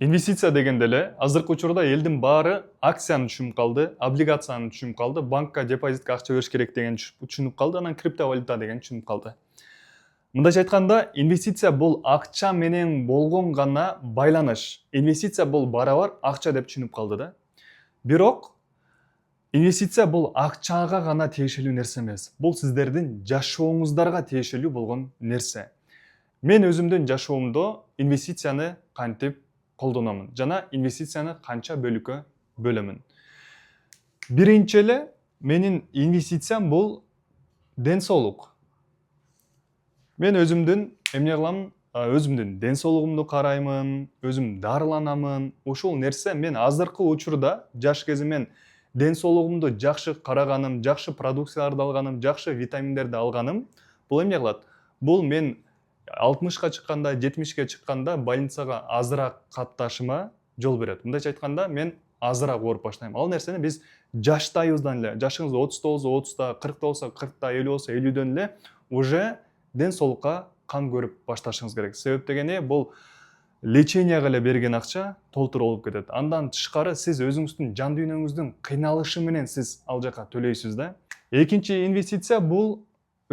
Инвестиция дегенде эле азыркы учурда элдин баары акцияны түшүнүп калды, облигацияны түшүнүп калды, банкка депозитке акча бериш керек деген түшүнүп калды, анан криптовалюта деген түшүнүп калды. Мындайча айтканда, инвестиция бул акча менен болгон гана байланыш. Инвестиция бул барабар акча деп түшүнүп калды да. Бирок инвестиция бул акчага гана тиешелүү нерсе эмес. Бул сиздердин жашооңуздарга тиешелүү болгон нерсе. Мен өзүмдүн жашоомдо инвестицияны кантип колдономун жана инвестицияны канча бөлүккө бөлөмүн. Биринчи эле менин инвестициям бул ден соолук. Мен өзүмдүн эмне кылам? Өзүмдүн ден соолугумду караймын, өзүм дарыланамын. Ушул нерсе мен азыркы учурда жаш кезимен ден соолугумду жакшы караганым, жакшы продукцияларды алганым, жакшы витаминдерди алганым, бул эмне кылат? Бул мен 60ка чыкканда, 70ке чыкканда больницага азыраак катташыма жол берет. Мындайча айтканда, мен азыраак ооруп баштайм. Ал нерсени биз жаштайыбыздан эле, жашыңыз 30 болсо 30та, 40 болсо 40та, 50 болсо 50дөн эле уже ден соолукка кам көрүп башташыңыз керек. Себеп дегени бул леченияга эле берген акча толтур болуп кетет. Андан тышкары сиз өзүңүздүн жан дүйнөңүздүн кыйналышы менен сиз ал жака төлөйсүз да. Экинчи инвестиция бул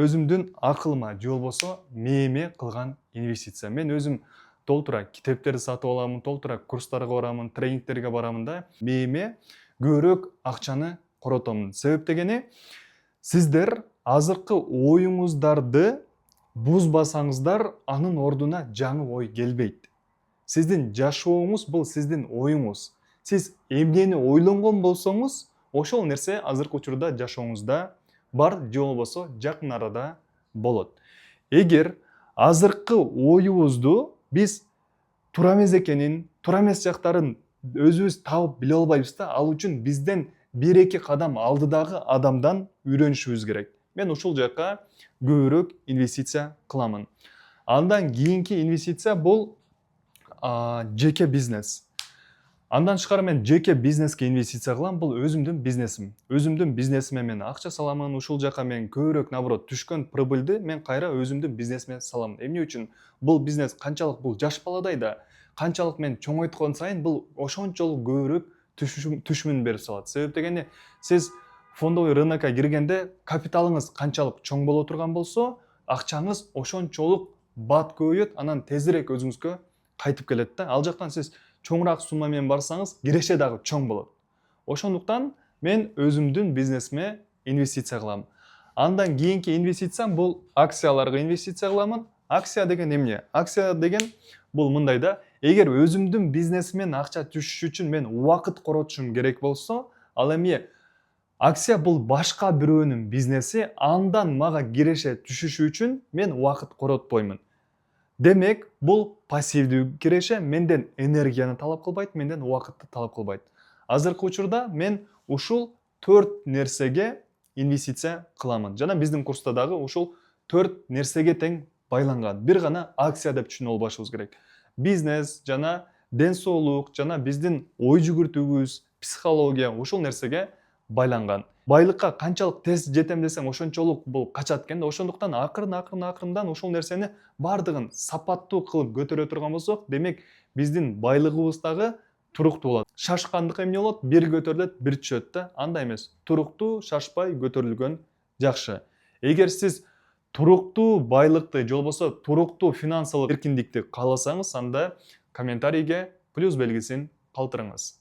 өзүмдүн акылыма же болбосо мээме кылган инвестиция. Мен өзүм толтура китептерди сатып алам, толтура курстарга барамын, тренингтерге барамын да. Мээме көбүрөөк акчаны коротомун. Себеп дегени сиздер азыркы оюңуздарды бузбасаңыздар, анын ордуна жаңы ой келбейт. Сиздин жашооңуз бул сиздин оюңуз. Сиз эмнени ойлонгон болсоңуз, ошол нерсе азыркы учурда жашооңузда бар же болбосо жакын арада болот. Эгер азыркы оюбузду биз туура эмес экенин, туура эмес жактарын өзүбүз табып биле албайбыз да, ал үчүн бизден 1-2 кадам алдыдагы адамдан үйрөнүшүбүз керек. Мен ушул жака көбүрөөк инвестиция кыламын. Андан кийинки инвестиция бул жеке бизнес. Андан тышкары мен жеке бизнеске инвестиция кылам, бул өзүмдүн бизнесим. Өзүмдүн бизнесиме мен акча саламын, ушул жака мен көбүрөөк наоборот түшкөн прибыльды мен кайра өзүмдүн бизнесиме салам. Эмне үчүн? Бул бизнес канчалык бул жаш баладай да, канчалык мен чоңойткон сайын бул ошончолук көбүрөөк түшүмүн берип салат. Себеп дегени сиз фондовый рынокко киргенде капиталыңыз канчалык чоң боло турган болсо, акчаңыз ошончолук бат көбөйөт, анан тезирээк өзүңүзгө кайтып келет да. Ал жактан сиз чоңураак сумма менен барсаңыз, киреше дагы чоң болот. Ошондуктан мен өзүмдүн бизнесиме инвестиция кылам. Андан кийинки инвестициям бул акцияларга инвестиция кыламын. Акция деген эмне? Акция деген бул мындай да, эгер өзүмдүн бизнесимен акча түшүш үчүн мен убакыт коротушум керек болсо, ал эми акция бул башка бирөөнүн бизнеси, андан мага киреше түшүшү үчүн мен убакыт коротпоймун. Демек, бул пассивдүү киреше, менден энергияны талап кылбайт, менден убакытты талап кылбайт. Азыркы учурда мен ушул 4 нерсеге инвестиция кыламын. Жана биздин курста дагы ушул 4 нерсеге тең байланган. Бир гана акция деп түшүнүп албашыбыз керек. Бизнес жана ден соолук жана биздин ой жүгүртүүбүз, психология ушул нерсеге байланган. Байлыкка канчалык тез жетем десең, ошончолук бул качат экен да. Ошондуктан акырын ошол нерсени бардыгын сапаттуу кылып көтөрө турган болсок, демек биздин байлыгыбыз дагы туруктуу болот. Шашкандык эмне болот? Бир көтөрүлөт, бир түшөт да. Андай эмес. Туруктуу, шашпай көтөрүлгөн жакшы. Эгер сиз туруктуу байлыкты же болбосо туруктуу финансылык эркиндикти кааласаңыз, анда комментарийге плюс белгисин калтырыңыз.